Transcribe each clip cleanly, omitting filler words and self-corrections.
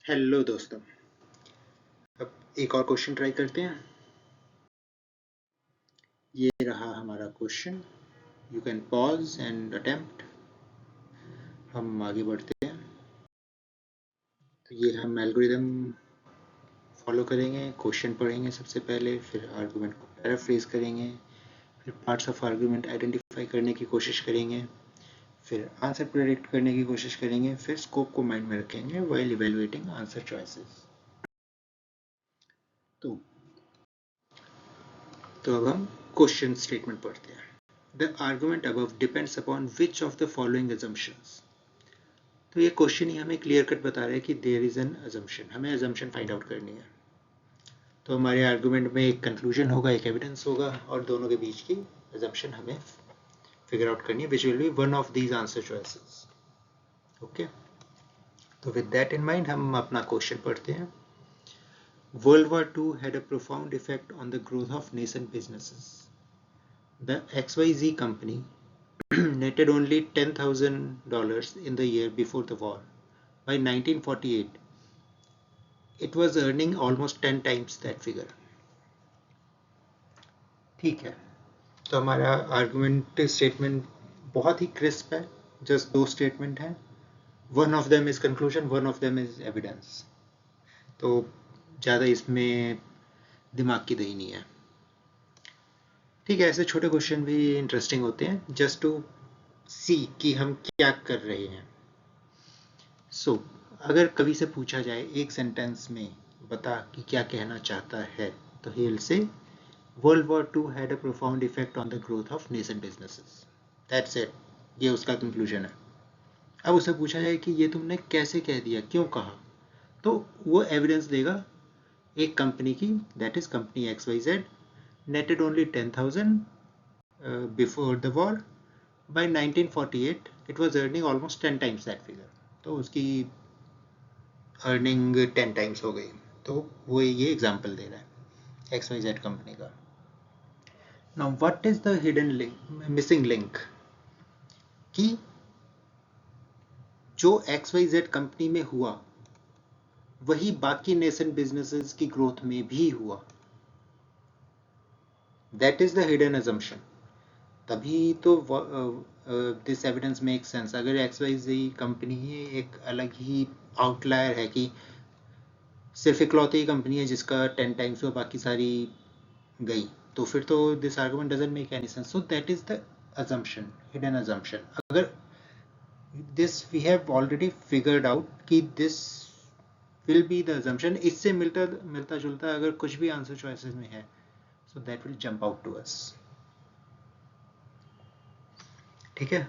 Hello दोस्तों, अब एक और क्वेश्चन ट्राई करते हैं। ये रहा हमारा question. You can pause and attempt. हम आगे बढ़ते हैं। तो ये हम एल्गोरिदम फॉलो करेंगे, क्वेश्चन पढ़ेंगे सबसे पहले, फिर आर्गुमेंट को पैराफ्रेज करेंगे, फिर पार्ट्स ऑफ आर्गुमेंट आइडेंटिफाई करने की कोशिश करेंगे, फिर आंसर प्रेडिक्ट करने की कोशिश करेंगे, फिर स्कोप को माइंड में रखेंगे व्हाइल इवेलुएटिंग आंसर चॉइसेस। तो अब हम क्वेश्चन स्टेटमेंट पढ़ते हैं। The argument above depends upon which of the following assumptions. तो ये क्वेश्चन ही हमें क्लियर कट बता रहा है कि देयर इज एन अजम्पशन, हमें अजम्पशन फाइंड आउट करनी है। तो हमारे आर्गुमेंट में एक कंक्लूजन होगा, एक एविडेंस होगा, और दोनों के बीच की अजम्पशन हमें फिगर आउट करनी है, which will be one of these answer choices. Okay, तो विद दैट इन माइंड हम अपना क्वेश्चन पढ़ते हैं। World War II had a profound effect on the growth of nascent businesses. The XYZ company netted only $10,000 in the year before the war. By 1948, it was earning almost 10 times that figure. ठीक है, तो हमारा argument statement बहुत ही crisp है, just दो statement हैं। One of them is conclusion, one of them is evidence. तो ज़्यादा इसमें दिमाग की दही नहीं है। ठीक है, ऐसे छोटे क्वेश्चन भी इंटरेस्टिंग होते हैं, जस्ट टू सी कि हम क्या कर रहे हैं। सो अगर कवि से पूछा जाए एक सेंटेंस में बता कि क्या कहना चाहता है, तो he will say world war II had a profound effect on the growth of nascent businesses. That's it. ये उसका कंक्लूजन है। अब उसे पूछा जाए कि ये तुमने कैसे कह दिया, क्यों कहा, तो वो एविडेंस देगा एक कंपनी की, that is company XYZ netted only 10,000 before the war. By 1948 it was earning almost 10 times that figure. तो उसकी अर्निंग 10 टाइम्स हो गई। तो वो ये एग्जांपल दे रहा है XYZ कंपनी का। Now what is the hidden link, missing link? कि जो XYZ कंपनी में हुआ वही बाकी नेसेंट बिजनेसेस की ग्रोथ में भी हुआ। That is the hidden assumption. तभी तो दिस एविडेंस मेक सेंस। अगर XYZ कंपनी ही एक अलग ही आउटलायर है कि सिर्फ इकलौती ही कंपनी है जिसका 10 टाइम्स हुआ, बाकी सारी गई, तो फिर तो this argument doesn't make any sense. So that is the assumption, hidden assumption. अगर this we have already figured out कि this will be the assumption, इससे मिलता जुलता अगर कुछ भी आंसर चॉइसेस में है, so that will jump out to us. ठीक है,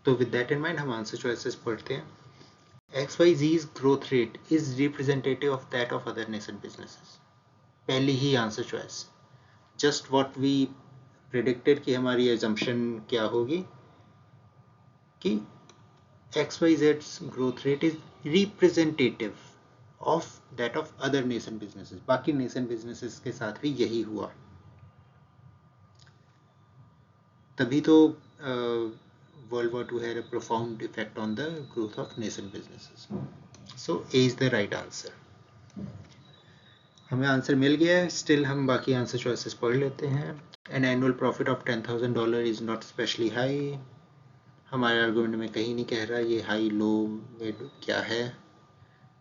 तो with that in mind हम आंसर चॉइसेस पढ़ते हैं। XYZ's growth rate is representative of that of other nascent businesses. पहली ही answer choice, just what we predicted कि हमारी assumption क्या होगी कि XYZ's growth rate is representative of that of other nascent businesses. बाकी nascent businesses के साथ भी यही हुआ। तभी तो World War II had a profound effect on the growth of nascent businesses. So A is the right answer. हमें answer मिल गया है, स्टिल हम बाकी आंसर चॉइसेस पढ़ लेते हैं। An annual profit of $10,000 is not especially high. हमारे argument में कहीं नहीं कह रहा ये हाई लो मिड क्या है,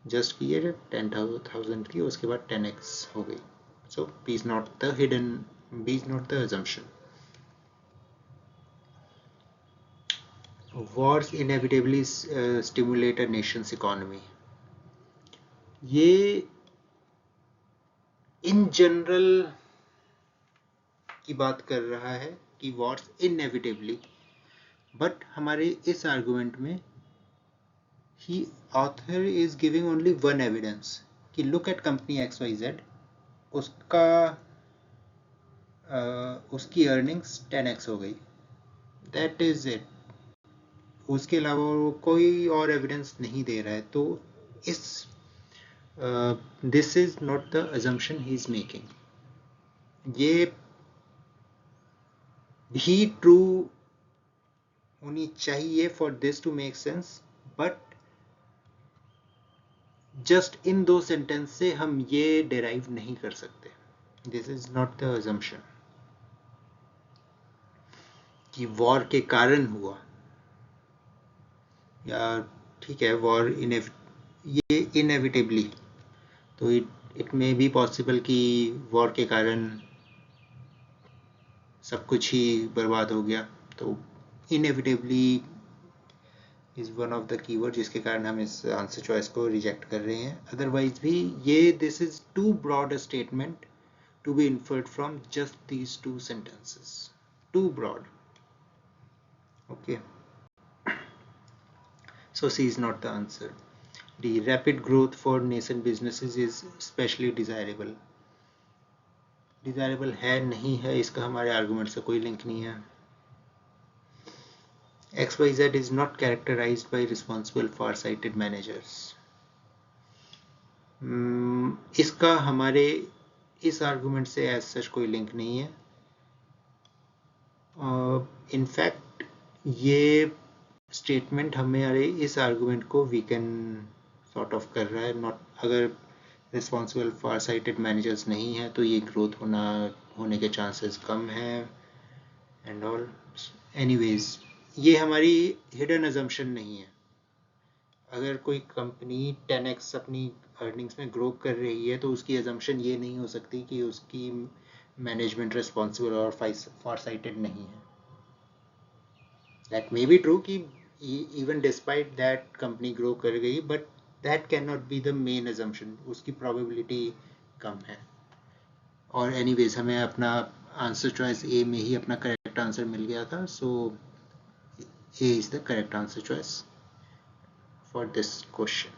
जस्ट की ये 10,000 की उसके बाद 10x हो गई। सो B is not the hidden, B is not the assumption. Wars inevitably stimulate a nation's economy. ये इन जनरल की बात कर रहा है कि वॉर्स इनएविटेबली, बट हमारे इस आर्गुमेंट में ही author is giving only one evidence कि लुक एट कंपनी XYZ, उसका उसकी अर्निंग्स 10x हो गई, दैट इज इट। उसके अलावा वो कोई और एविडेंस नहीं दे रहा है। तो इस this is not the assumption he is making. ये भी ट्रू होनी चाहिए for this to make sense, but just in दो सेंटेंस से हम ये डिराइव नहीं कर सकते. This is not the assumption कि वॉर के कारण हुआ, या ठीक है वॉर ये इनएविटेबली, तो इट मे बी पॉसिबल कि वॉर के कारण सब कुछ ही बर्बाद हो गया. तो inevitably is one of the keyword जिसके कारण हम इस आंसर चॉइस को रिजेक्ट कर रहे हैं. अदरवाइज भी ये this is too broad a statement to be inferred from just these two sentences. Too broad. Okay. So C is not the answer. The rapid growth for nascent businesses is especially desirable. Desirable है नहीं है, इसका हमारे argument से कोई link नहीं है. XYZ is not characterized by responsible far-sighted managers. इसका हमारे इस आर्गुमेंट से एज सच कोई लिंक नहीं है. इनफैक्ट ये स्टेटमेंट हमारे इस आर्गुमेंट को वीकन सॉर्ट ऑफ कर रहा है. नॉट, अगर रिस्पॉन्सिबल फार साइटेड मैनेजर्स नहीं है तो ये ग्रोथ होने के चांसेस कम हैं एंड ऑल. एनीवेज, ये हमारी हिडन अजम्पशन नहीं है. अगर कोई कंपनी 10x अपनी अर्निंग्स में ग्रो कर रही है तो उसकी अजम्पशन ये नहीं हो सकती कि उसकी मैनेजमेंट रिस्पॉन्सिबल और फार साइटेड नहीं है. That may be true कि even despite that company grow कर गई, but that cannot be the main assumption. उसकी probability कम है. और anyways हमें अपना आंसर चॉइस ए में ही अपना करेक्ट आंसर मिल गया था. So A is the correct answer choice for this question.